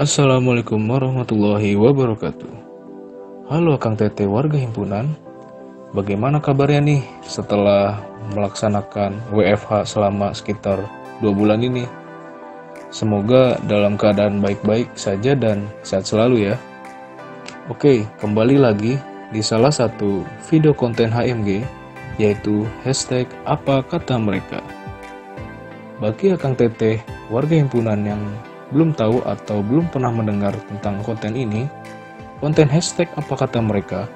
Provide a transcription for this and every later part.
Assalamualaikum warahmatullahi wabarakatuh. Halo Kang Tete warga himpunan, bagaimana kabarnya nih setelah melaksanakan WFH selama sekitar 2 bulan ini? Semoga dalam keadaan baik-baik saja dan sehat selalu ya. Oke, kembali lagi di salah satu video konten HMG, yaitu hashtag apa kata mereka. Bagi Kang Tete warga himpunan yang belum tahu atau belum pernah mendengar tentang konten ini, konten hashtag apa kata mereka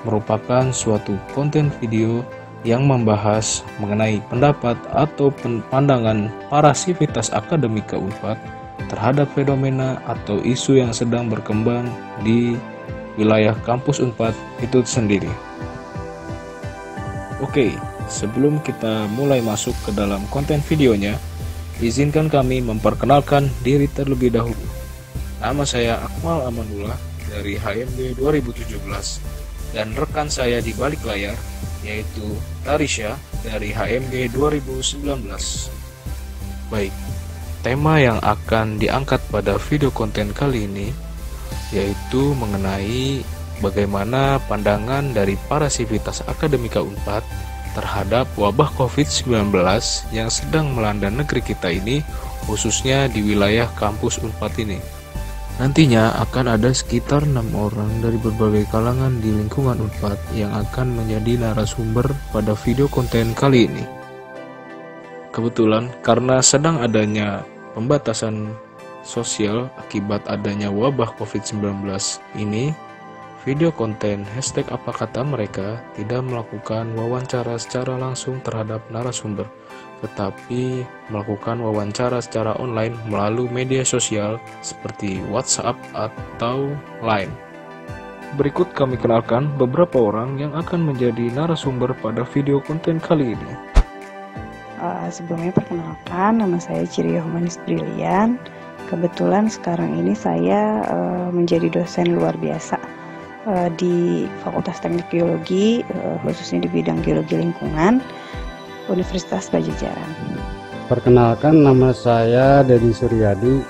merupakan suatu konten video yang membahas mengenai pendapat atau pandangan para sivitas akademika Unpad terhadap fenomena atau isu yang sedang berkembang di wilayah kampus Unpad itu sendiri. Oke, sebelum kita mulai masuk ke dalam konten videonya, izinkan kami memperkenalkan diri terlebih dahulu. Nama saya Akmal Amanullah dari HMG 2017 dan rekan saya di balik layar yaitu Tarisha dari HMG 2019. Baik, tema yang akan diangkat pada video konten kali ini yaitu mengenai bagaimana pandangan dari para sivitas akademika Unpad terhadap wabah COVID-19 yang sedang melanda negeri kita ini, khususnya di wilayah kampus Unpad ini. Nantinya akan ada sekitar 6 orang dari berbagai kalangan di lingkungan Unpad yang akan menjadi narasumber pada video konten kali ini. Kebetulan karena sedang adanya pembatasan sosial akibat adanya wabah COVID-19 ini, video konten hashtag apa kata mereka tidak melakukan wawancara secara langsung terhadap narasumber, tetapi melakukan wawancara secara online melalui media sosial seperti WhatsApp atau Line. Berikut kami kenalkan beberapa orang yang akan menjadi narasumber pada video konten kali ini. Sebelumnya perkenalkan, nama saya Cirio Manis Brilian. Kebetulan sekarang ini saya menjadi dosen luar biasa di Fakultas Teknik Geologi, khususnya di bidang geologi lingkungan, Universitas Pajajaran. Perkenalkan, nama saya Dedi Suryadi,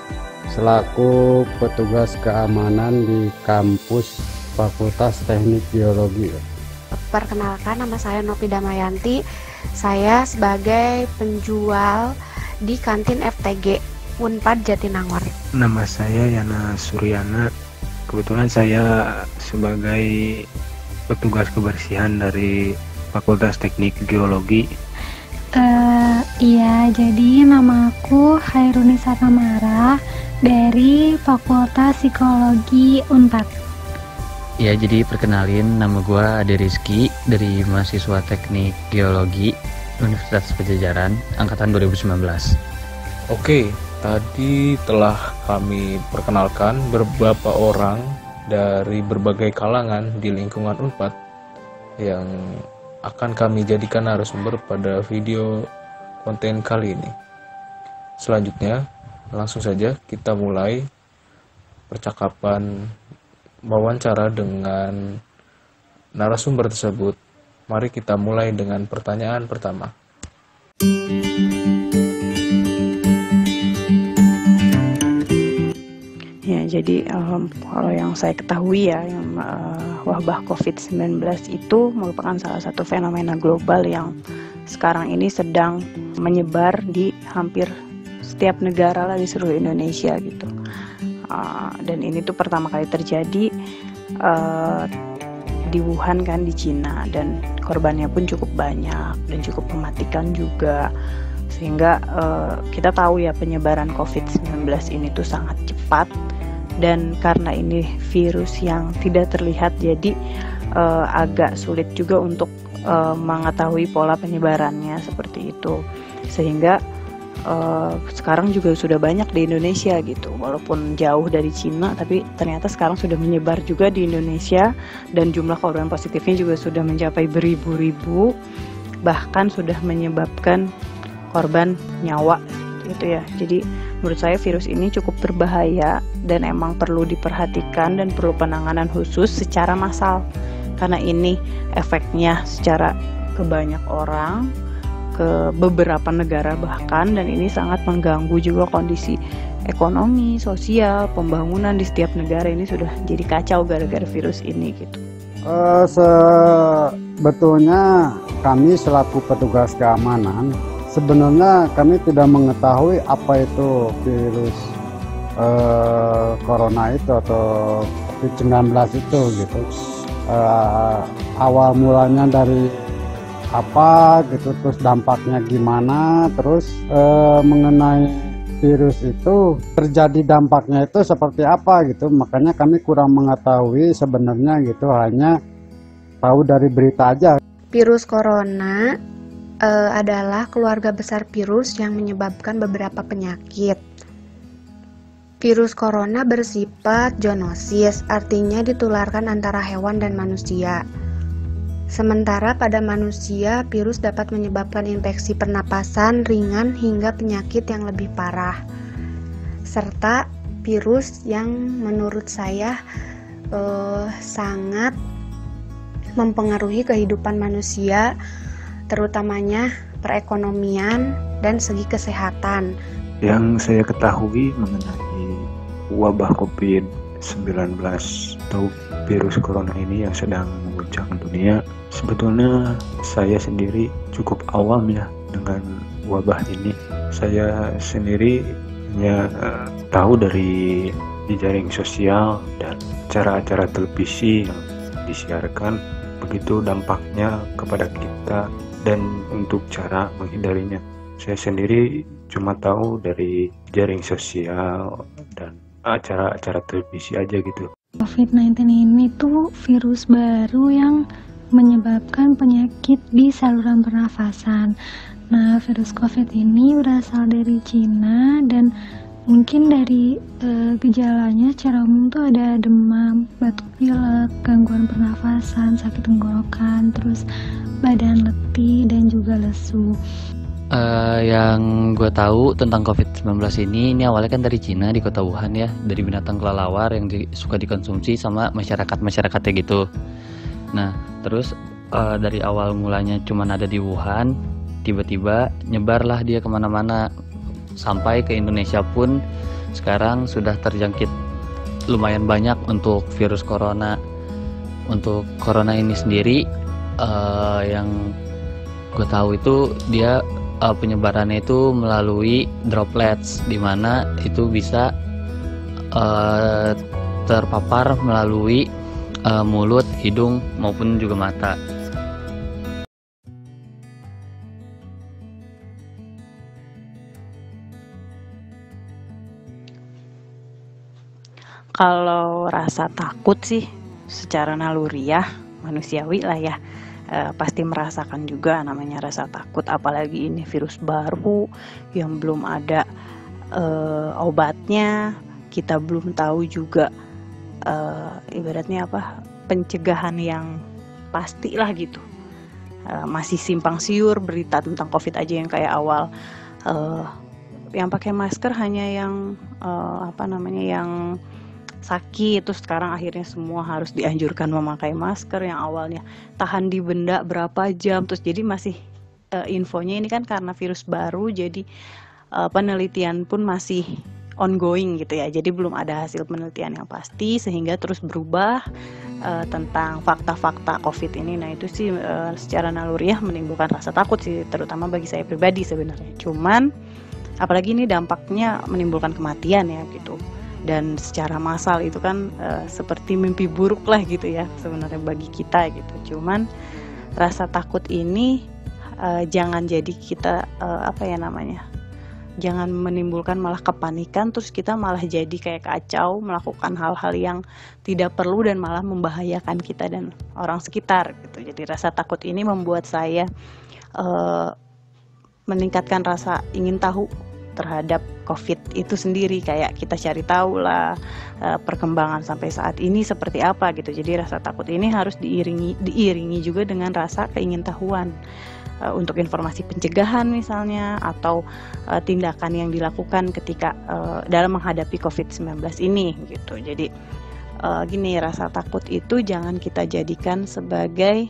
selaku petugas keamanan di kampus Fakultas Teknik Geologi. Perkenalkan, nama saya Nopi Damayanti, saya sebagai penjual di kantin FTG Unpad Jatinangor. Nama saya Yana Suryana. Kebetulan saya sebagai petugas kebersihan dari Fakultas Teknik Geologi. Iya, jadi nama aku Hairunisa Tamara dari Fakultas Psikologi Unpad. Ya, jadi perkenalin, nama gue Ade Rizky dari mahasiswa Teknik Geologi Universitas Pajajaran angkatan 2019. Oke, tadi telah kami perkenalkan beberapa orang dari berbagai kalangan di lingkungan Unpad yang akan kami jadikan narasumber pada video konten kali ini. Selanjutnya, langsung saja kita mulai percakapan wawancara dengan narasumber tersebut. Mari kita mulai dengan pertanyaan pertama. Ya, jadi kalau yang saya ketahui ya, yang wabah COVID-19 itu merupakan salah satu fenomena global yang sekarang ini sedang menyebar di hampir setiap negara lah di seluruh Indonesia gitu. Dan ini tuh pertama kali terjadi di Wuhan kan, di Cina, dan korbannya pun cukup banyak dan cukup mematikan juga, sehingga kita tahu ya penyebaran COVID-19 ini tuh sangat cepat, dan karena ini virus yang tidak terlihat jadi agak sulit juga untuk mengetahui pola penyebarannya seperti itu, sehingga sekarang juga sudah banyak di Indonesia gitu, walaupun jauh dari Cina, tapi ternyata sekarang sudah menyebar juga di Indonesia, dan jumlah korban positifnya juga sudah mencapai beribu-ribu, bahkan sudah menyebabkan korban nyawa gitu ya. Jadi menurut saya virus ini cukup berbahaya dan emang perlu diperhatikan dan perlu penanganan khusus secara massal, karena ini efeknya secara ke banyak orang, ke beberapa negara bahkan, dan ini sangat mengganggu juga kondisi ekonomi, sosial, pembangunan di setiap negara ini sudah jadi kacau gara-gara virus ini gitu. Sebetulnya kami selaku petugas keamanan, sebenarnya kami tidak mengetahui apa itu virus corona itu atau COVID-19 itu gitu. Awal mulanya dari apa gitu, terus dampaknya gimana, terus mengenai virus itu terjadi dampaknya itu seperti apa gitu, makanya kami kurang mengetahui sebenarnya gitu, hanya tahu dari berita aja. Virus corona adalah keluarga besar virus yang menyebabkan beberapa penyakit. Virus corona bersifat zoonosis, artinya ditularkan antara hewan dan manusia. Sementara pada manusia, virus dapat menyebabkan infeksi pernapasan ringan hingga penyakit yang lebih parah. Serta virus yang menurut saya sangat mempengaruhi kehidupan manusia, terutamanya perekonomian dan segi kesehatan. Yang saya ketahui mengenai wabah COVID-19 atau virus corona ini yang sedang mengguncang dunia, sebetulnya saya sendiri cukup awam ya dengan wabah ini. Saya sendiri hanya tahu dari jejaring sosial dan acara-acara televisi yang disiarkan, begitu dampaknya kepada kita dan untuk cara menghindarinya. Saya sendiri cuma tahu dari jaring sosial dan acara-acara televisi aja gitu. COVID-19 ini tuh virus baru yang menyebabkan penyakit di saluran pernafasan. Nah, virus COVID ini berasal dari Cina, dan mungkin dari gejalanya secara umum tuh ada demam, batuk pilek, gangguan pernafasan, sakit tenggorokan, terus badan letih dan juga lesu. Yang gue tahu tentang COVID-19 ini awalnya kan dari Cina, di kota Wuhan ya, dari binatang kelelawar yang suka dikonsumsi sama masyarakatnya gitu. Nah, terus dari awal mulanya cuma ada di Wuhan, tiba-tiba nyebarlah dia kemana-mana, sampai ke Indonesia pun sekarang sudah terjangkit lumayan banyak untuk virus corona. Untuk corona ini sendiri, yang gue tahu itu dia penyebarannya itu melalui droplets, di mana itu bisa terpapar melalui mulut, hidung maupun juga mata. Kalau rasa takut sih secara naluriah manusiawi lah ya, pasti merasakan juga namanya rasa takut, apalagi ini virus baru yang belum ada obatnya, kita belum tahu juga ibaratnya apa, pencegahan yang pasti lah gitu. Masih simpang siur berita tentang COVID aja yang kayak awal yang pakai masker hanya yang yang sakit, terus sekarang akhirnya semua harus dianjurkan memakai masker, yang awalnya tahan di benda berapa jam, terus jadi masih infonya ini kan karena virus baru, jadi penelitian pun masih ongoing gitu ya, jadi belum ada hasil penelitian yang pasti, sehingga terus berubah tentang fakta-fakta COVID ini. Nah itu sih secara naluriah menimbulkan rasa takut sih, terutama bagi saya pribadi sebenarnya. Cuman apalagi ini dampaknya menimbulkan kematian ya gitu. dan secara massal itu kan seperti mimpi buruk lah gitu ya sebenarnya bagi kita gitu. Cuman rasa takut ini jangan jadi kita jangan menimbulkan malah kepanikan, terus kita malah jadi kayak kacau melakukan hal-hal yang tidak perlu dan malah membahayakan kita dan orang sekitar gitu. Jadi rasa takut ini membuat saya meningkatkan rasa ingin tahu terhadap COVID itu sendiri, kayak kita cari tahu lah perkembangan sampai saat ini seperti apa gitu. Jadi rasa takut ini harus diiringi juga dengan rasa keingintahuan untuk informasi pencegahan misalnya, atau tindakan yang dilakukan ketika dalam menghadapi COVID-19 ini gitu. Jadi gini, rasa takut itu jangan kita jadikan sebagai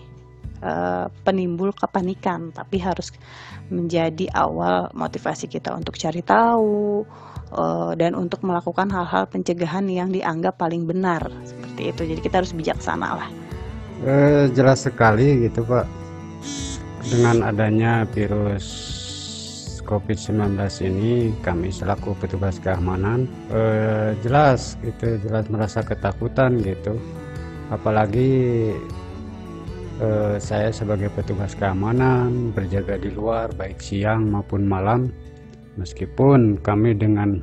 penimbul kepanikan, tapi harus menjadi awal motivasi kita untuk cari tahu dan untuk melakukan hal-hal pencegahan yang dianggap paling benar seperti itu. Jadi kita harus bijaksana lah. Jelas sekali gitu Pak, dengan adanya virus COVID-19 ini kami selaku petugas keamanan jelas merasa ketakutan gitu, apalagi saya sebagai petugas keamanan berjaga di luar baik siang maupun malam, meskipun kami dengan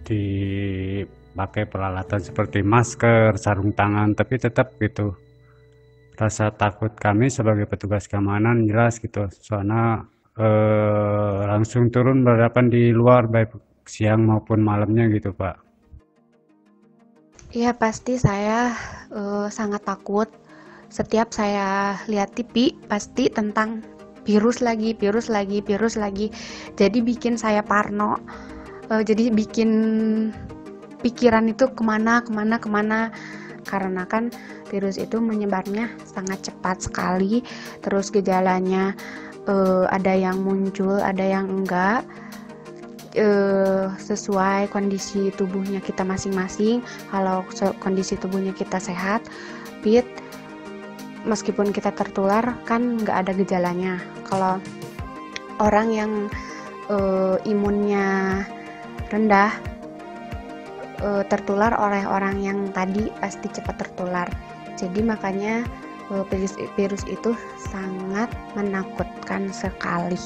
dipakai peralatan seperti masker, sarung tangan, tapi tetap gitu rasa takut kami sebagai petugas keamanan jelas gitu, soalnya langsung turun berhadapan di luar baik siang maupun malamnya gitu Pak. Iya, pasti saya sangat takut. Setiap saya lihat TV pasti tentang virus lagi. Jadi bikin saya parno. Jadi bikin pikiran itu kemana. Karena kan virus itu menyebarnya sangat cepat sekali. Terus gejalanya ada yang muncul, ada yang enggak, sesuai kondisi tubuhnya kita masing-masing. Kalau kondisi tubuhnya kita sehat, fit, meskipun kita tertular kan nggak ada gejalanya. Kalau orang yang imunnya rendah tertular oleh orang yang tadi pasti cepat tertular. Jadi makanya virus itu sangat menakutkan sekali.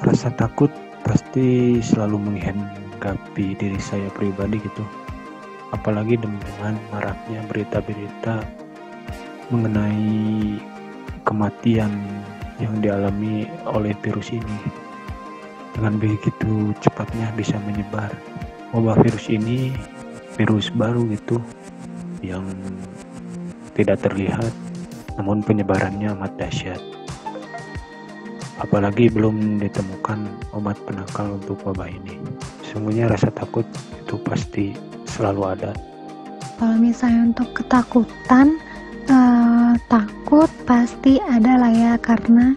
Rasa takut pasti selalu menghinggapi diri saya pribadi gitu, apalagi dengan maraknya berita-berita mengenai kematian yang dialami oleh virus ini. Dengan begitu cepatnya bisa menyebar. Wabah virus ini virus baru gitu yang tidak terlihat, namun penyebarannya amat dahsyat. Apalagi belum ditemukan obat penangkal untuk wabah ini. Sungguhnya rasa takut itu pasti selalu ada. Kalau misalnya untuk ketakutan, takut pasti ada lah ya, karena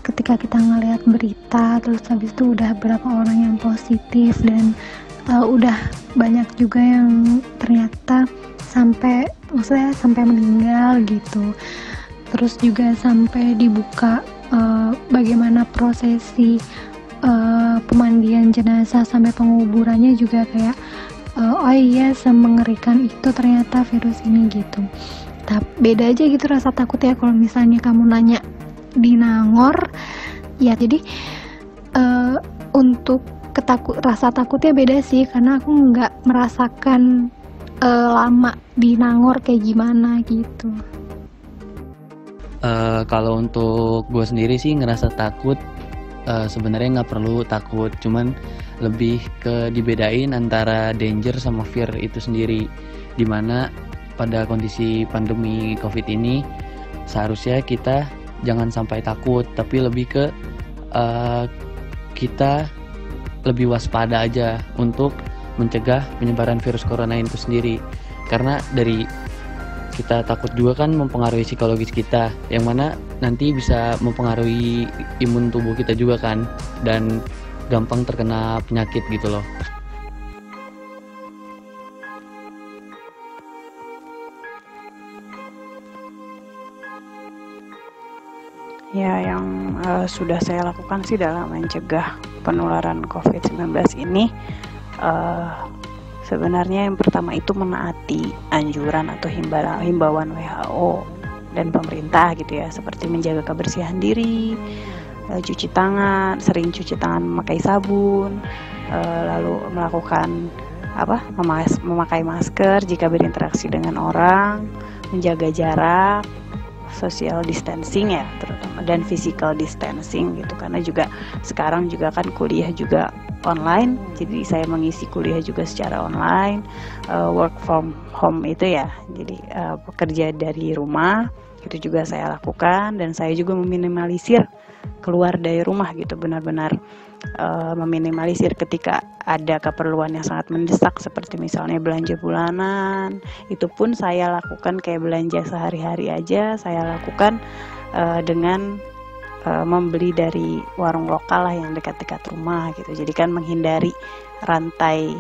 ketika kita ngelihat berita terus habis itu udah berapa orang yang positif dan udah banyak juga yang ternyata sampai meninggal gitu. Terus juga sampai dibuka bagaimana prosesi pemandian jenazah sampai penguburannya juga kayak oh iya, semengerikan itu ternyata virus ini gitu. Tapi beda aja gitu rasa takut ya kalau misalnya kamu nanya di Nangor ya. Jadi untuk rasa takutnya beda sih, karena aku nggak merasakan lama di Nangor kayak gimana gitu. Kalau untuk gue sendiri sih ngerasa takut, sebenarnya nggak perlu takut, cuman lebih ke dibedain antara danger sama fear itu sendiri. Dimana pada kondisi pandemi COVID ini seharusnya kita jangan sampai takut, tapi lebih ke kita lebih waspada aja untuk mencegah penyebaran virus corona itu sendiri. Karena dari kita takut juga kan mempengaruhi psikologis kita, yang mana nanti bisa mempengaruhi imun tubuh kita juga kan, dan gampang terkena penyakit gitu loh. Ya, yang sudah saya lakukan sih dalam mencegah penularan COVID-19 ini, sebenarnya yang pertama itu menaati anjuran atau himbauan WHO dan pemerintah gitu ya, seperti menjaga kebersihan diri, cuci tangan, sering cuci tangan memakai sabun, lalu melakukan memakai masker jika berinteraksi dengan orang, menjaga jarak, social distancing ya terutama, dan physical distancing gitu, karena juga sekarang juga kan kuliah juga online, jadi saya mengisi kuliah juga secara online, work from home itu ya, jadi bekerja dari rumah itu juga saya lakukan, dan saya juga meminimalisir keluar dari rumah gitu, benar-benar meminimalisir ketika ada keperluan yang sangat mendesak seperti misalnya belanja bulanan, itu pun saya lakukan kayak belanja sehari-hari aja saya lakukan dengan membeli dari warung lokal lah yang dekat-dekat rumah gitu, jadi kan menghindari rantai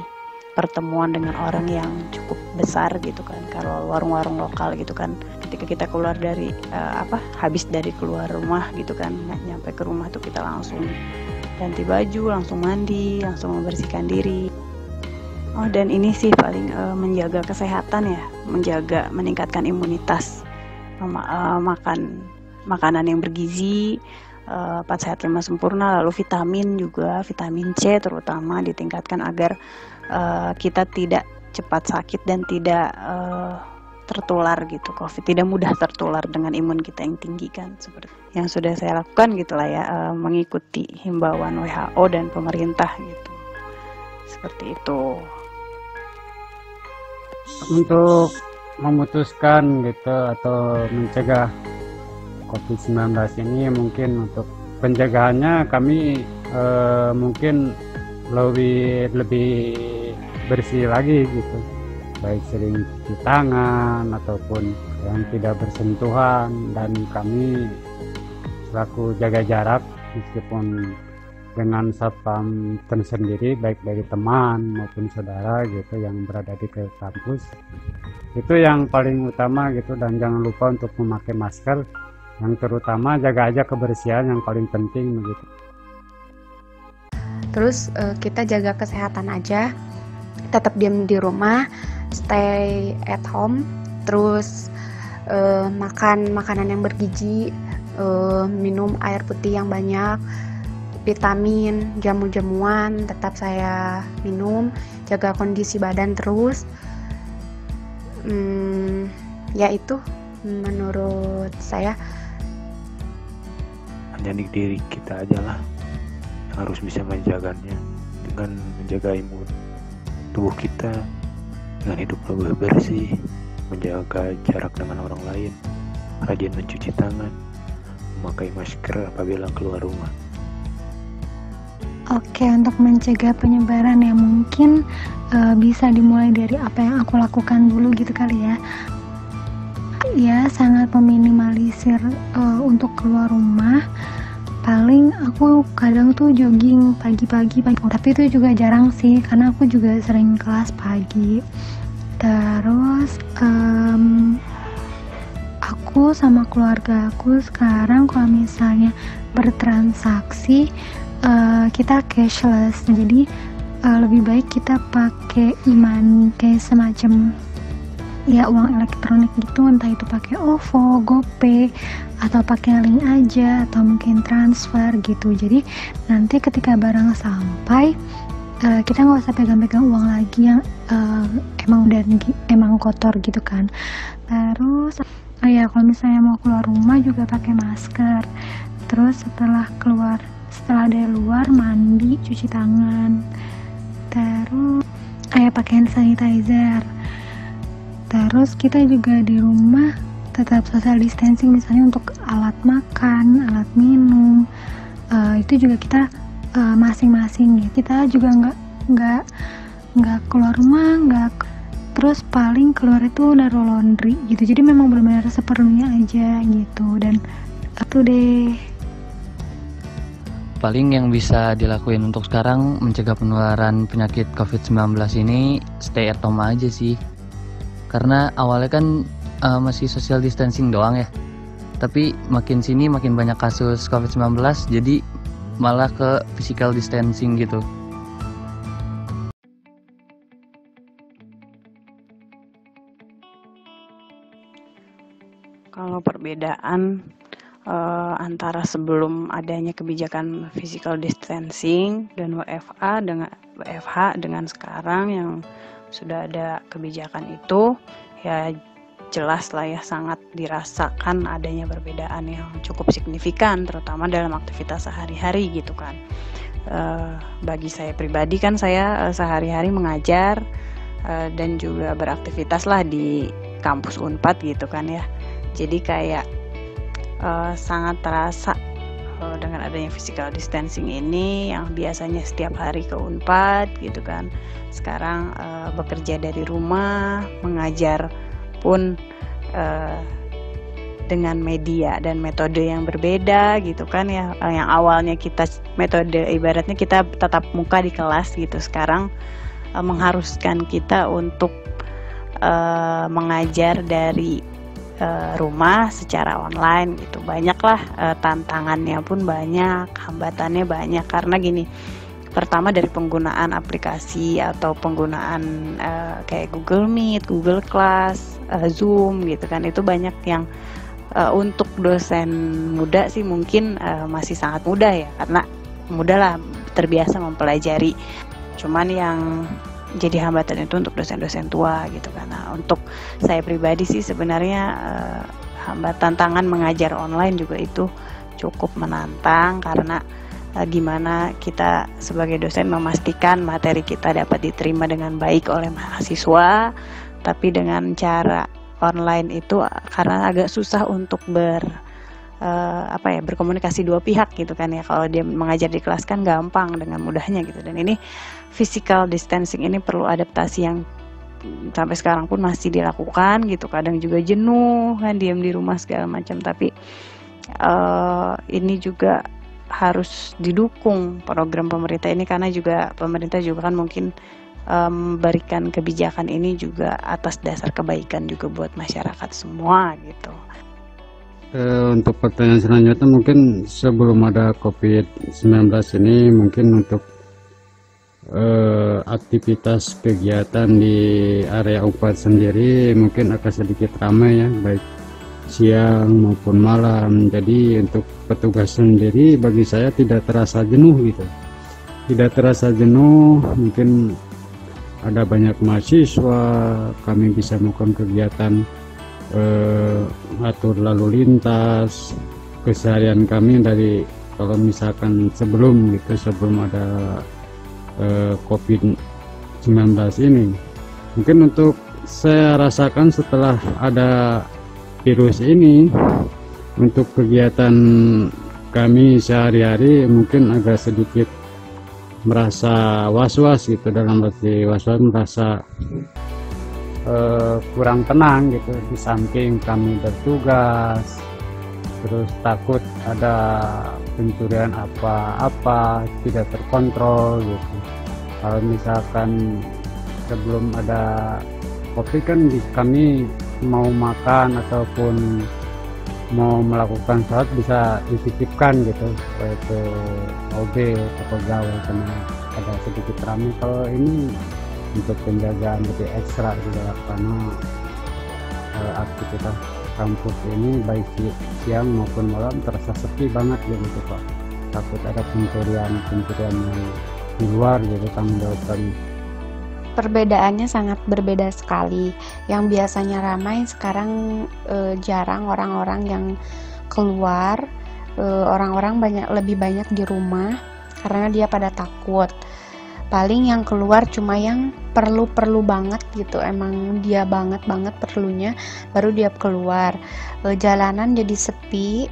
pertemuan dengan orang yang cukup besar gitu kan. Kalau warung-warung lokal gitu kan, ketika kita keluar dari habis dari keluar rumah gitu kan, nyampe ke rumah tuh kita langsung ganti baju, langsung mandi, langsung membersihkan diri. Oh, dan ini sih paling menjaga kesehatan ya, meningkatkan imunitas, makan makanan yang bergizi, 4 sehat 5 sempurna, lalu vitamin juga, vitamin C terutama ditingkatkan agar kita tidak cepat sakit dan tidak tertular gitu COVID, tidak mudah tertular dengan imun kita yang tinggi kan, seperti yang sudah saya lakukan gitulah ya, mengikuti himbauan WHO dan pemerintah gitu, seperti itu. Untuk memutuskan gitu atau mencegah COVID-19 ini, mungkin untuk pencegahannya kami mungkin lebih bersih lagi gitu, baik sering cuci tangan ataupun yang tidak bersentuhan, dan kami selaku jaga jarak meskipun dengan satpam tersendiri baik dari teman maupun saudara gitu yang berada di kampus, itu yang paling utama gitu. Dan jangan lupa untuk memakai masker, yang terutama jaga aja kebersihan yang paling penting begitu. Terus kita jaga kesehatan aja, tetap diam di rumah, stay at home, terus makan makanan yang bergizi, minum air putih yang banyak, vitamin, jamu-jamuan tetap saya minum, jaga kondisi badan terus. Ya itu menurut saya. Hanya di diri kita aja lah yang harus bisa menjaganya, dengan menjaga imun tubuh kita, dengan hidup lebih bersih, menjaga jarak dengan orang lain, rajin mencuci tangan, memakai masker apabila keluar rumah. Oke, untuk mencegah penyebaran ya mungkin bisa dimulai dari apa yang aku lakukan dulu gitu kali ya. Ya, sangat meminimalisir untuk keluar rumah. Paling aku kadang tuh jogging pagi-pagi, tapi itu juga jarang sih karena aku juga sering kelas pagi. Terus aku sama keluarga aku sekarang kalau misalnya bertransaksi kita cashless, jadi lebih baik kita pakai e-money kayak semacam ya uang elektronik gitu, entah itu pakai OVO, GoPay, atau pakai link aja, atau mungkin transfer gitu. Jadi nanti ketika barang sampai kita nggak usah pegang-pegang uang lagi yang emang kotor gitu kan. Terus ya kalau misalnya mau keluar rumah juga pakai masker. Terus setelah dari luar mandi, cuci tangan. Terus pakai hand sanitizer. Terus kita juga di rumah tetap social distancing, misalnya untuk alat makan, alat minum, itu juga kita masing-masing gitu. Kita juga nggak keluar rumah, terus paling keluar itu naruh laundry gitu. Jadi memang benar-benar seperlunya aja gitu. Dan itu deh. Paling yang bisa dilakuin untuk sekarang mencegah penularan penyakit COVID-19 ini stay at home aja sih. Karena awalnya kan masih social distancing doang ya. tapi makin sini makin banyak kasus COVID-19, jadi malah ke physical distancing gitu. Kalau perbedaan antara sebelum adanya kebijakan physical distancing dan WFH dengan sekarang yang sudah ada kebijakan itu, ya jelas lah ya, sangat dirasakan adanya perbedaan yang cukup signifikan, terutama dalam aktivitas sehari-hari gitu kan. Bagi saya pribadi kan, saya sehari-hari mengajar dan juga beraktivitas lah di kampus Unpad gitu kan ya. Jadi kayak sangat terasa dengan adanya physical distancing ini, yang biasanya setiap hari ke Unpad gitu kan, sekarang bekerja dari rumah, mengajar pun dengan media dan metode yang berbeda gitu kan ya. Yang awalnya kita metode ibaratnya kita tatap muka di kelas gitu, sekarang mengharuskan kita untuk mengajar dari rumah secara online gitu. Banyaklah tantangannya pun banyak, hambatannya banyak, karena gini, pertama dari penggunaan aplikasi atau penggunaan kayak Google Meet, Google Class, Zoom gitu kan, itu banyak yang untuk dosen muda sih mungkin masih sangat mudah ya, karena mudah lah, terbiasa mempelajari. Cuman yang jadi hambatan itu untuk dosen-dosen tua gitu kan. Nah, untuk saya pribadi sih sebenarnya hambatan tantangan mengajar online juga itu cukup menantang, karena gimana kita sebagai dosen memastikan materi kita dapat diterima dengan baik oleh mahasiswa, tapi dengan cara online itu karena agak susah untuk berkomunikasi dua pihak gitu kan ya. Kalau dia mengajar di kelas kan gampang dengan mudahnya gitu, dan ini physical distancing ini perlu adaptasi yang sampai sekarang pun masih dilakukan gitu. Kadang juga jenuh kan, diam di rumah segala macam, tapi ini juga harus didukung program pemerintah ini, karena juga pemerintah juga kan mungkin memberikan kebijakan ini juga atas dasar kebaikan juga buat masyarakat semua gitu. Untuk pertanyaan selanjutnya, mungkin sebelum ada COVID-19 ini, mungkin untuk aktivitas kegiatan di area Unpad sendiri mungkin akan sedikit ramai ya, baik siang maupun malam. Jadi untuk petugas sendiri bagi saya tidak terasa jenuh gitu, tidak terasa jenuh. Mungkin ada banyak mahasiswa, kami bisa melakukan kegiatan atur lalu lintas keseharian kami dari, kalau misalkan sebelum ada COVID-19 ini. Mungkin untuk saya rasakan setelah ada virus ini, untuk kegiatan kami sehari-hari mungkin agak sedikit merasa was-was gitu, dalam arti was-was merasa kurang tenang gitu. Di samping kami bertugas, terus takut ada pencurian apa-apa, tidak terkontrol gitu. Kalau misalkan sebelum ada COVID kan kami mau makan ataupun mau melakukan sholat bisa dititipkan gitu, yaitu OB atau pegawai, karena ada sedikit ramai. Kalau ini untuk penjagaan lebih ekstra juga, karena aktivitas kampus ini baik siang maupun malam terasa sepi banget gitu Pak. Takut ada pencurian yang di luar gitu, tanggung jawab kami. Perbedaannya sangat berbeda sekali. Yang biasanya ramai sekarang jarang orang-orang yang keluar. Orang-orang lebih banyak di rumah karena dia pada takut. Paling yang keluar cuma yang perlu banget gitu, emang dia banget perlunya, baru dia keluar. Jalanan jadi sepi,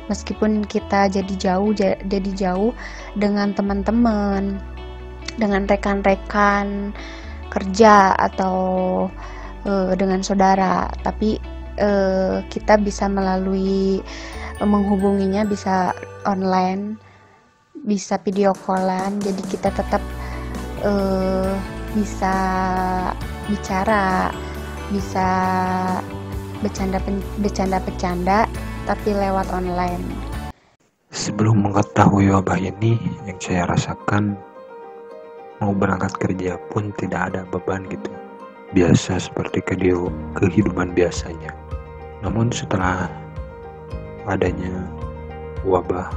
meskipun kita jadi jauh dengan teman-teman, dengan rekan-rekan kerja atau dengan saudara, tapi kita bisa melalui menghubunginya bisa online, bisa video callan, jadi kita tetap bisa bicara, bisa bercanda-bercanda tapi lewat online. Sebelum mengetahui wabah ini, yang saya rasakan mau berangkat kerja pun tidak ada beban gitu. Biasa seperti kehidupan biasanya. Namun setelah adanya wabah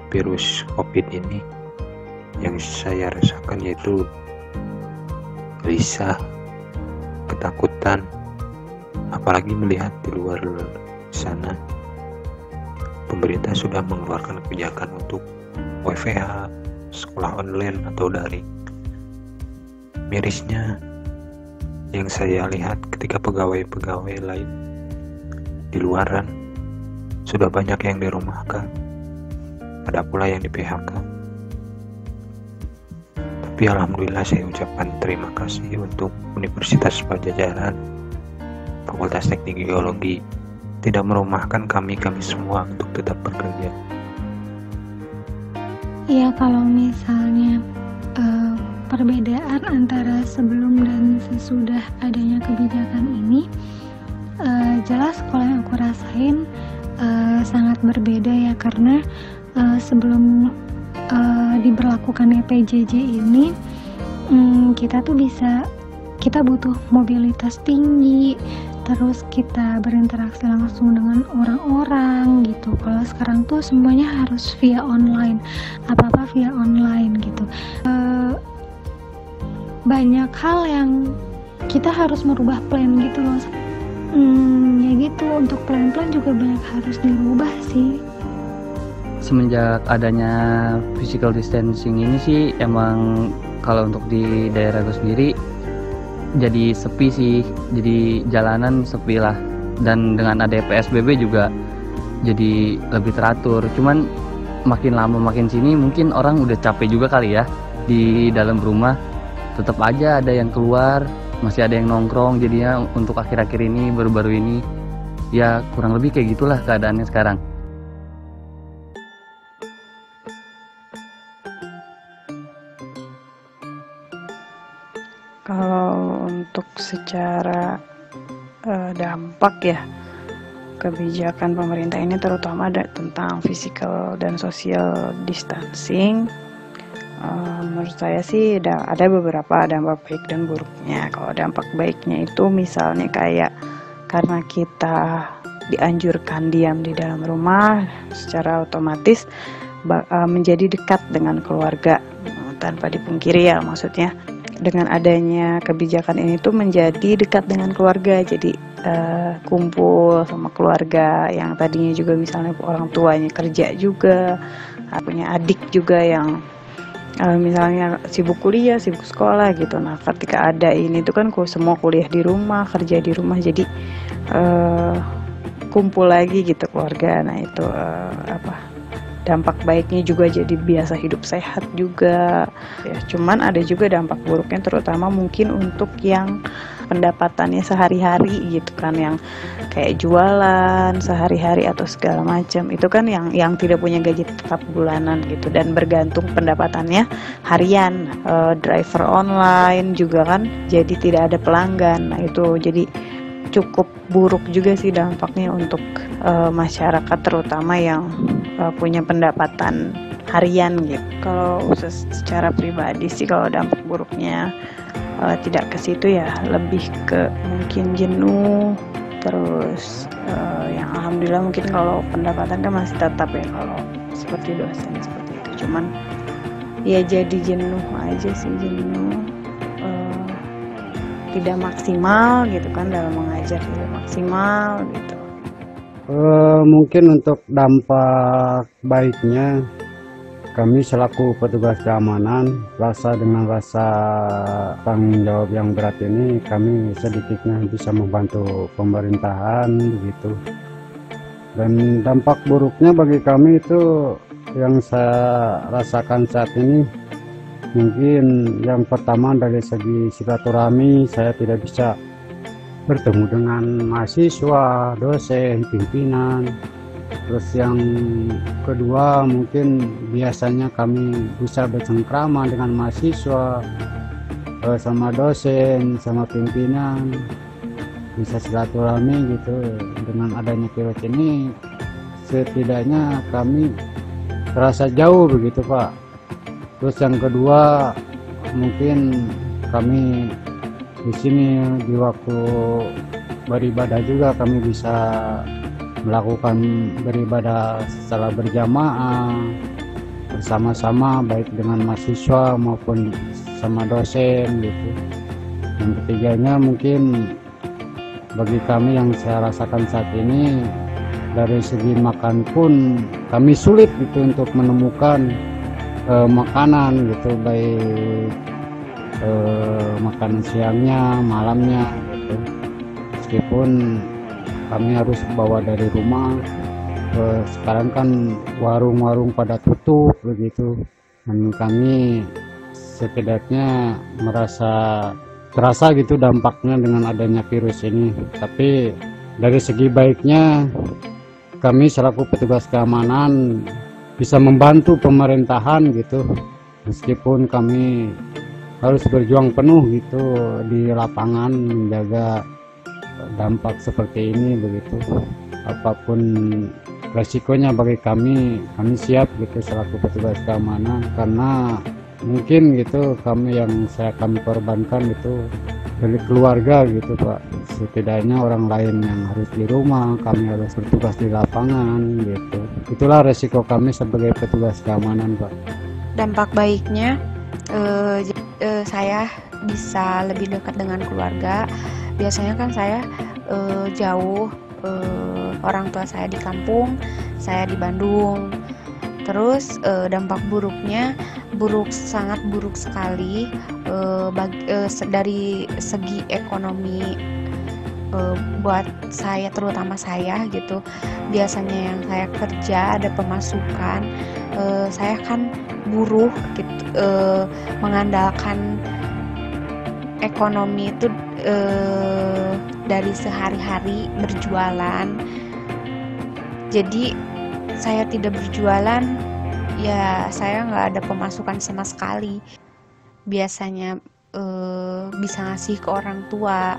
virus COVID ini, yang saya rasakan yaitu gelisah, ketakutan, apalagi melihat di luar sana pemerintah sudah mengeluarkan kebijakan untuk WFH, sekolah online atau daring. Mirisnya, yang saya lihat ketika pegawai-pegawai lain di luaran sudah banyak yang dirumahkan, ada pula yang di PHK. Tapi alhamdulillah saya ucapkan terima kasih untuk Universitas Padjadjaran, Fakultas Teknik Geologi, tidak merumahkan kami semua untuk tetap bekerja. Ya, kalau misalnya perbedaan antara sebelum dan sesudah adanya kebijakan ini, jelas kalau yang aku rasain sangat berbeda ya, karena sebelum diberlakukannya PJJ ini, kita butuh mobilitas tinggi, terus kita berinteraksi langsung dengan orang-orang gitu. Kalau sekarang tuh semuanya harus via online, apa-apa via online gitu. Banyak hal yang kita harus merubah plan gitu loh. Ya gitu, untuk plan-plan juga banyak harus dirubah sih. Semenjak adanya physical distancing ini sih, emang kalau untuk di daerah gue sendiri jadi sepi sih, jadi jalanan sepi lah. Dan dengan ada PSBB juga jadi lebih teratur. Cuman makin lama makin sini mungkin orang udah capek juga kali ya di dalam rumah. Tetap aja ada yang keluar, masih ada yang nongkrong. Jadinya untuk akhir-akhir ini, baru-baru ini, ya kurang lebih kayak gitulah keadaannya sekarang. Kalau untuk secara dampak ya, kebijakan pemerintah ini terutama tentang physical dan social distancing, menurut saya sih ada beberapa dampak baik dan buruknya. Kalau dampak baiknya itu misalnya kayak karena kita dianjurkan diam di dalam rumah, secara otomatis menjadi dekat dengan keluarga, tanpa dipungkiri ya, maksudnya dengan adanya kebijakan ini tuh menjadi dekat dengan keluarga, jadi kumpul sama keluarga yang tadinya juga misalnya orang tuanya kerja juga, punya adik juga yang misalnya sibuk kuliah, sibuk sekolah gitu. Nah, ketika ada ini tuh kan semua kuliah di rumah, kerja di rumah, jadi kumpul lagi gitu keluarga. Nah, itu dampak baiknya juga jadi biasa hidup sehat juga ya. Cuman ada juga dampak buruknya, terutama mungkin untuk yang pendapatannya sehari-hari gitu kan, yang kayak jualan sehari-hari atau segala macam, itu kan yang tidak punya gaji tetap bulanan gitu dan bergantung pendapatannya harian. Driver online juga kan jadi tidak ada pelanggan. Nah, itu jadi cukup buruk juga sih dampaknya untuk masyarakat, terutama yang punya pendapatan harian gitu. Kalau secara pribadi sih, kalau dampak buruknya tidak ke situ ya, lebih ke mungkin jenuh. Terus yang alhamdulillah mungkin kalau pendapatan kan masih tetap ya kalau seperti dosen seperti itu. Cuman ya jadi jenuh aja sih, tidak maksimal gitu kan dalam mengajar, tidak maksimal gitu. Mungkin untuk dampak baiknya, kami selaku petugas keamanan dengan rasa tanggung jawab yang berat ini, kami sedikitnya bisa membantu pemerintahan begitu. Dan dampak buruknya bagi kami itu yang saya rasakan saat ini, mungkin yang pertama dari segi silaturahmi, saya tidak bisa bertemu dengan mahasiswa, dosen, pimpinan. Terus yang kedua, mungkin biasanya kami bisa bercengkrama dengan mahasiswa, sama dosen, sama pimpinan. bisa silaturahmi gitu. Dengan adanya virus ini setidaknya kami terasa jauh begitu Pak. Terus yang kedua, mungkin kami di sini di waktu beribadah juga kami bisa melakukan beribadah secara berjamaah bersama-sama, baik dengan mahasiswa maupun sama dosen gitu. Yang ketiganya mungkin bagi kami yang saya rasakan saat ini, dari segi makan pun kami sulit gitu untuk menemukan makanan gitu, baik makanan siangnya, malamnya gitu. Meskipun kami harus bawa dari rumah, sekarang kan warung-warung pada tutup begitu, dan kami setidaknya terasa gitu dampaknya dengan adanya virus ini. Tapi dari segi baiknya, kami selaku petugas keamanan bisa membantu pemerintahan gitu, meskipun kami harus berjuang penuh gitu di lapangan menjaga dampak seperti ini begitu. Apapun resikonya bagi kami siap gitu selaku petugas keamanan, karena mungkin gitu kami korbankan itu dari keluarga gitu Pak. Setidaknya orang lain yang harus di rumah, kami harus bertugas di lapangan gitu. Itulah resiko kami sebagai petugas keamanan Pak. Dampak baiknya saya bisa lebih dekat dengan keluarga. Biasanya kan saya jauh, orang tua saya di kampung, saya di Bandung. Terus dampak buruknya sangat buruk sekali dari segi ekonomi buat saya, terutama saya gitu. Biasanya yang saya kerja ada pemasukan, saya kan buruh gitu, mengandalkan ekonomi itu dari sehari-hari berjualan. Jadi saya tidak berjualan, ya saya nggak ada pemasukan sama sekali. Biasanya bisa ngasih ke orang tua,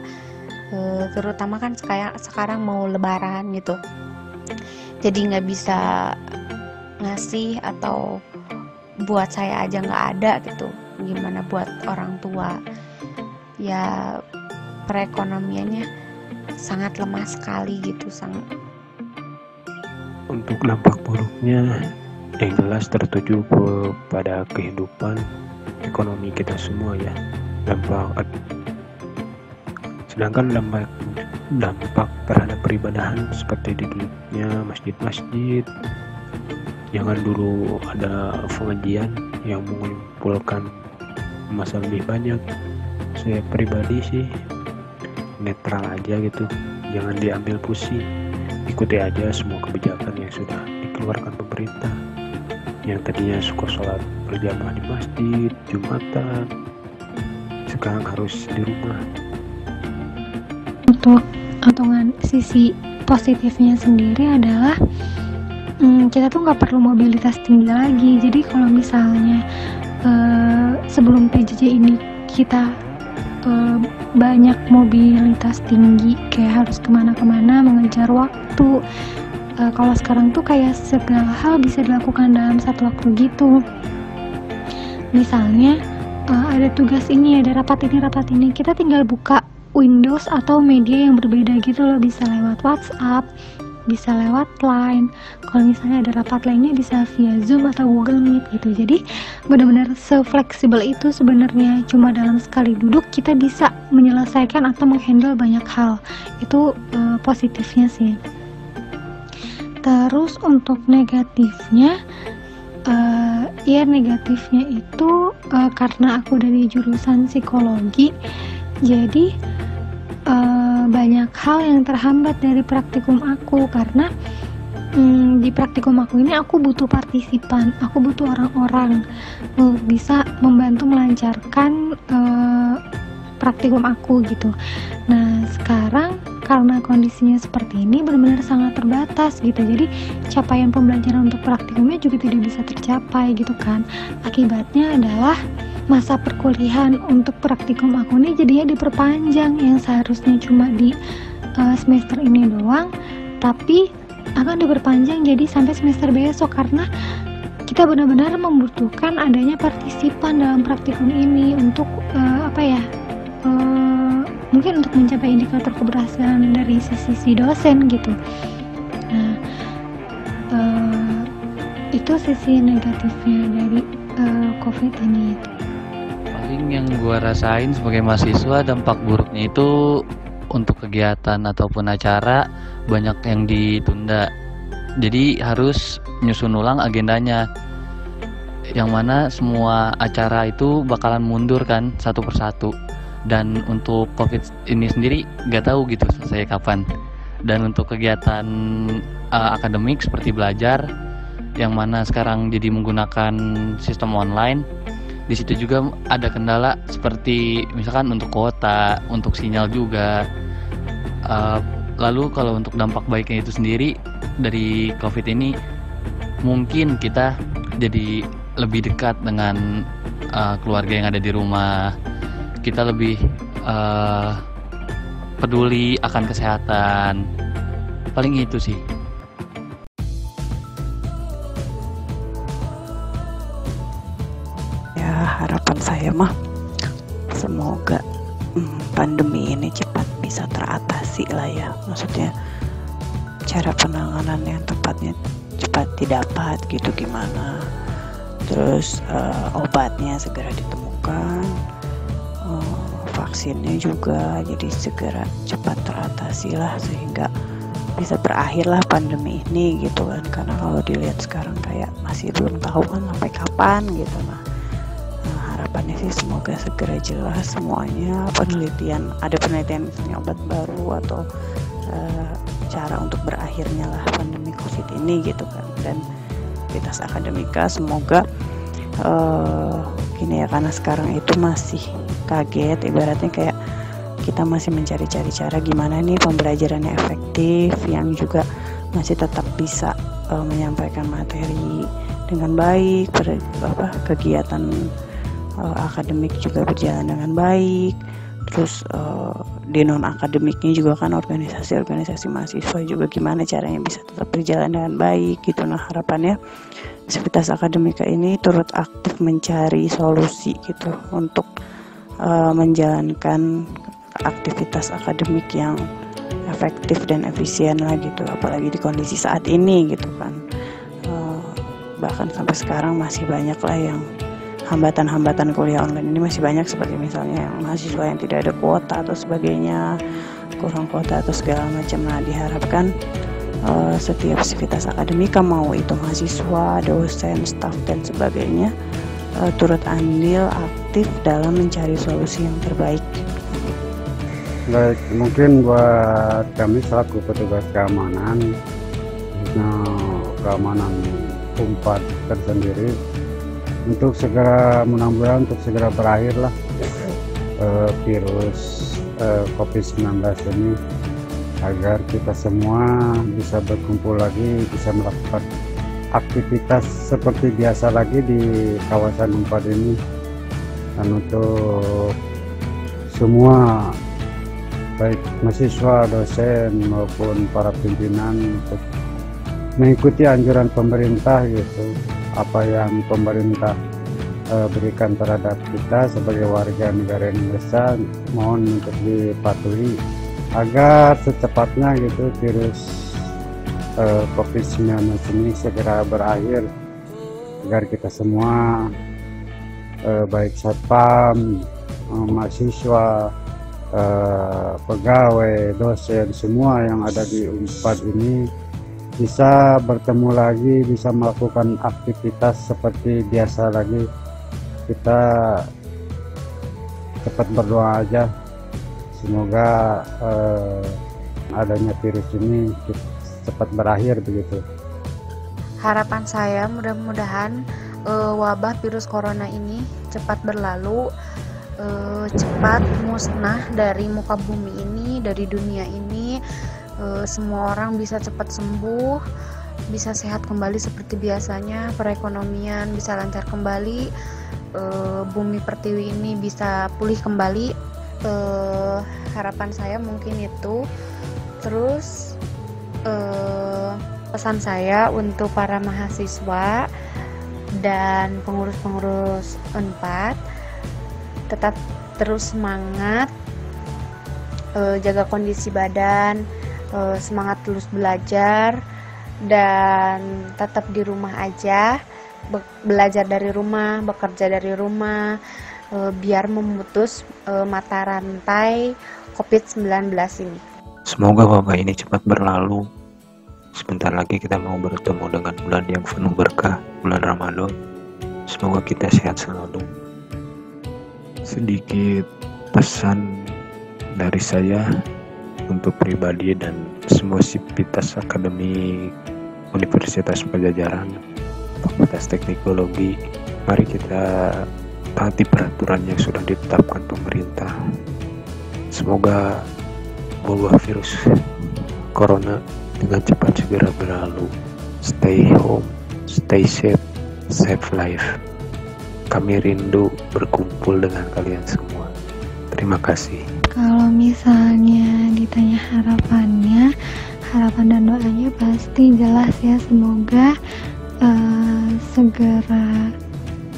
terutama kan sekarang mau lebaran gitu, jadi nggak bisa ngasih, atau buat saya aja nggak ada gitu, gimana buat orang tua. Ya perekonomiannya sangat lemah sekali gitu. Untuk dampak buruknya yang jelas tertuju pada kehidupan ekonomi kita semua ya. Sedangkan dampak terhadap peribadahan seperti diduduknya masjid-masjid, jangan dulu ada pengajian yang mengumpulkan masa lebih banyak. Saya pribadi sih netral aja gitu, jangan diambil pusing, ikuti aja semua kebijakan yang sudah dikeluarkan pemerintah. Yang tadinya suka sholat berjamaah di masjid Jumatan, sekarang harus di rumah. Untuk keuntungan sisi positifnya sendiri adalah kita tuh nggak perlu mobilitas tinggi lagi. Jadi kalau misalnya sebelum PJJ ini kita banyak mobilitas tinggi, kayak harus kemana-kemana mengejar waktu, kalau sekarang tuh kayak segala hal bisa dilakukan dalam satu waktu gitu. Misalnya ada tugas ini, ada rapat ini, kita tinggal buka Windows atau media yang berbeda gitu loh, bisa lewat WhatsApp, bisa lewat Line. Kalau misalnya ada rapat lainnya bisa via Zoom atau Google Meet gitu. Jadi benar-benar se-fleksibel itu sebenarnya. Cuma dalam sekali duduk kita bisa menyelesaikan atau menghandle banyak hal. Itu positifnya sih. Terus untuk negatifnya, negatifnya itu karena aku dari jurusan psikologi, jadi banyak hal yang terhambat dari praktikum aku, karena di praktikum aku ini aku butuh partisipan, aku butuh orang-orang bisa membantu melancarkan praktikum aku gitu. Nah sekarang karena kondisinya seperti ini benar-benar sangat terbatas gitu, jadi capaian pembelajaran untuk praktikumnya juga tidak bisa tercapai gitu kan. Akibatnya adalah masa perkuliahan untuk praktikum aku nih jadinya diperpanjang, yang seharusnya cuma di semester ini doang, tapi akan diperpanjang jadi sampai semester besok, karena kita benar-benar membutuhkan adanya partisipan dalam praktikum ini untuk mungkin untuk mencapai indikator keberhasilan dari sisi dosen gitu. Nah, itu sisi negatifnya dari COVID ini. Paling yang gua rasain sebagai mahasiswa, dampak buruknya itu untuk kegiatan ataupun acara banyak yang ditunda. Jadi harus nyusun ulang agendanya, yang mana semua acara itu bakalan mundur kan satu persatu. Dan untuk COVID ini sendiri gak tahu gitu selesai kapan. Dan untuk kegiatan akademik seperti belajar, yang mana sekarang jadi menggunakan sistem online, di situ juga ada kendala seperti misalkan untuk kuota, untuk sinyal juga. Lalu kalau untuk dampak baiknya itu sendiri dari COVID ini, mungkin kita jadi lebih dekat dengan keluarga yang ada di rumah. Kita lebih peduli akan kesehatan. Paling itu sih. Ya, harapan saya mah semoga pandemi ini cepat bisa teratasi lah ya. Maksudnya cara penanganan yang tepatnya cepat didapat gitu gimana. Terus obatnya segera ditemukan, vaksinnya juga jadi segera cepat teratasi lah, sehingga bisa berakhir lah pandemi ini gitu kan. Karena kalau dilihat sekarang kayak masih belum tahu kan sampai kapan gitu. Nah, harapannya sih semoga segera jelas semuanya, ada penelitian misalnya obat baru atau cara untuk berakhirnya lah pandemi COVID ini gitu kan. Dan aktivitas akademika semoga gini ya, karena sekarang itu masih kaget, ibaratnya kayak kita masih mencari-cari cara gimana nih pembelajarannya efektif, yang juga masih tetap bisa menyampaikan materi dengan baik, kegiatan akademik juga berjalan dengan baik. Terus di non akademiknya juga kan organisasi mahasiswa juga gimana caranya bisa tetap berjalan dengan baik gitu. Nah, harapannya aktivitas akademika ini turut aktif mencari solusi gitu untuk menjalankan aktivitas akademik yang efektif dan efisien lah gitu, apalagi di kondisi saat ini gitu kan. Bahkan sampai sekarang masih banyak lah yang hambatan-hambatan kuliah online ini masih banyak, seperti misalnya yang mahasiswa yang tidak ada kuota atau sebagainya, kurang kuota atau segala macam. Nah, diharapkan setiap aktivitas akademika, mau itu mahasiswa, dosen, staf dan sebagainya, turut andil aktif dalam mencari solusi yang terbaik. Baik, mungkin buat kami selaku petugas keamanan, keamanan Unpad tersendiri, untuk segera mudah-mudahan untuk segera berakhirlah virus COVID-19 ini, agar kita semua bisa berkumpul lagi, bisa melakukan aktivitas seperti biasa lagi di kawasan Unpad ini. Dan untuk semua, baik mahasiswa, dosen maupun para pimpinan, untuk mengikuti anjuran pemerintah gitu, apa yang pemerintah berikan terhadap kita sebagai warga negara Indonesia, mohon untuk dipatuhi agar secepatnya gitu virus COVID-19 ini segera berakhir, agar kita semua baik satpam, mahasiswa, pegawai, dosen, semua yang ada di Unpad ini bisa bertemu lagi, bisa melakukan aktivitas seperti biasa lagi. Kita cepat berdoa aja, semoga adanya virus ini cepat berakhir begitu. Harapan saya mudah-mudahan wabah virus corona ini cepat berlalu, cepat musnah dari muka bumi ini, dari dunia ini. Semua orang bisa cepat sembuh, bisa sehat kembali seperti biasanya, perekonomian bisa lancar kembali, bumi pertiwi ini bisa pulih kembali. Harapan saya mungkin itu. Terus pesan saya untuk para mahasiswa dan pengurus-pengurus Unpad, tetap terus semangat, jaga kondisi badan, semangat terus belajar, dan tetap di rumah aja, belajar dari rumah, bekerja dari rumah, biar memutus mata rantai COVID-19 ini. Semoga wabah ini cepat berlalu. Sebentar lagi kita mau bertemu dengan bulan yang penuh berkah, bulan Ramadan. Semoga kita sehat selalu. Sedikit pesan dari saya untuk pribadi dan semua sivitas akademik Universitas Pajajaran, Fakultas Teknikologi. Mari kita taati peraturan yang sudah ditetapkan pemerintah. Semoga wabah virus corona dengan cepat segera berlalu. Stay home, stay safe, save life. Kami rindu berkumpul dengan kalian semua. Terima kasih. Kalau misalnya ditanya harapannya, harapan dan doanya pasti jelas ya, semoga segera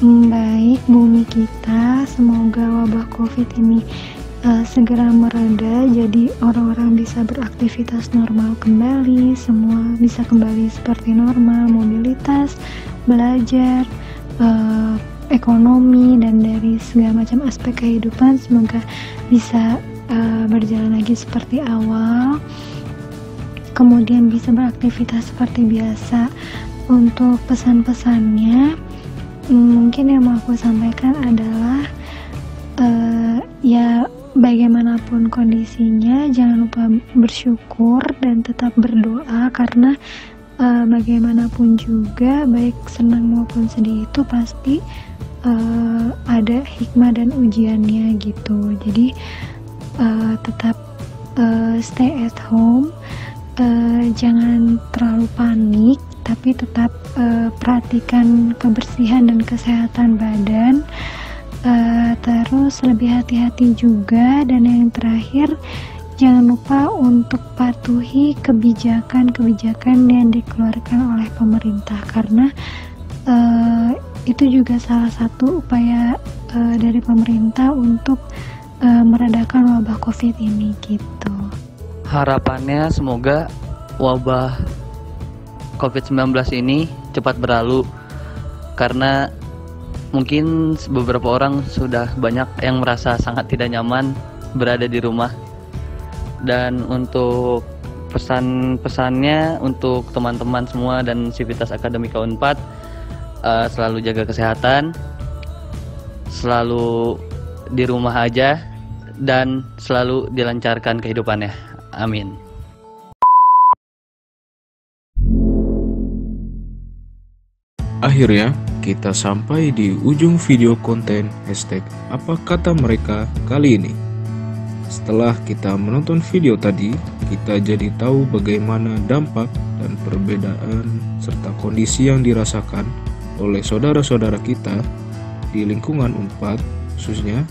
membaik bumi kita, semoga wabah COVID ini segera mereda, jadi orang-orang bisa beraktivitas normal kembali, semua bisa kembali seperti normal, mobilitas, belajar, ekonomi, dan dari segala macam aspek kehidupan semoga bisa berjalan lagi seperti awal, kemudian bisa beraktivitas seperti biasa. Untuk pesan-pesannya mungkin yang mau aku sampaikan adalah ya bagaimanapun kondisinya jangan lupa bersyukur dan tetap berdoa, karena bagaimanapun juga baik senang maupun sedih itu pasti ada hikmah dan ujiannya gitu. Jadi tetap stay at home, jangan terlalu panik, tapi tetap perhatikan kebersihan dan kesehatan badan. Terus lebih hati-hati juga, dan yang terakhir jangan lupa untuk patuhi kebijakan-kebijakan yang dikeluarkan oleh pemerintah, karena itu juga salah satu upaya dari pemerintah untuk meredakan wabah COVID ini gitu. Harapannya semoga wabah COVID-19 ini cepat berlalu, karena mungkin beberapa orang sudah banyak yang merasa sangat tidak nyaman berada di rumah. Dan untuk pesan-pesannya untuk teman-teman semua dan sivitas akademika Unpad, selalu jaga kesehatan, selalu di rumah aja, dan selalu dilancarkan kehidupannya. Amin. Akhirnya, kita sampai di ujung video konten hashtag apa kata mereka kali ini. Setelah kita menonton video tadi, kita jadi tahu bagaimana dampak dan perbedaan serta kondisi yang dirasakan oleh saudara-saudara kita di lingkungan Unpad, khususnya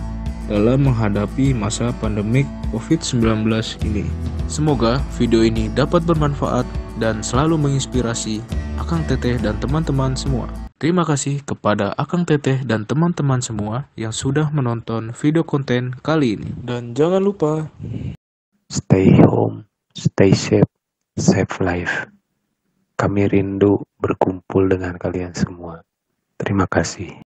dalam menghadapi masa pandemik COVID-19 ini. Semoga video ini dapat bermanfaat dan selalu menginspirasi Akang Teteh dan teman-teman semua. Terima kasih kepada Akang Teteh dan teman-teman semua yang sudah menonton video konten kali ini. Dan jangan lupa Stay home, stay safe, save life. Kami rindu berkumpul dengan kalian semua. Terima kasih.